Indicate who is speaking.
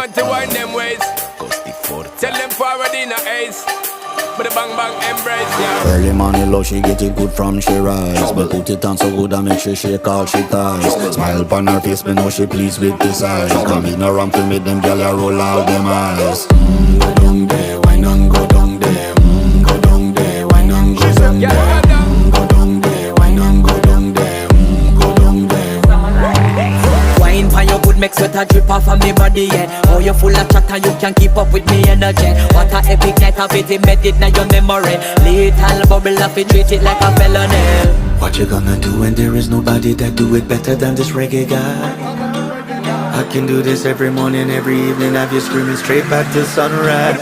Speaker 1: want to wind them ways. Tell them forward in a ace. But the bang bang embrace, yeah.
Speaker 2: Early morning love, she get it good from she rise. But put it on so good I make she shake all she ties. Smile upon her face, me know she pleased with this eyes. Come in around to make them gyal a roll out them eyes. Go down there, wine and go down there. Go down there, wine and go down there. Go down there, wine and go down there. Go down there.
Speaker 3: Wine for your good make sweat a drip off of me body, yeah. Oh, you full of chatter, you can keep up with me energy. What a epic night of it, embedded in your memory. Little bubble of it, treat it like a felony.
Speaker 2: What you gonna do when there is nobody that do it better than this reggae guy? I can do this every morning, every evening, have you screaming straight back to sunrise.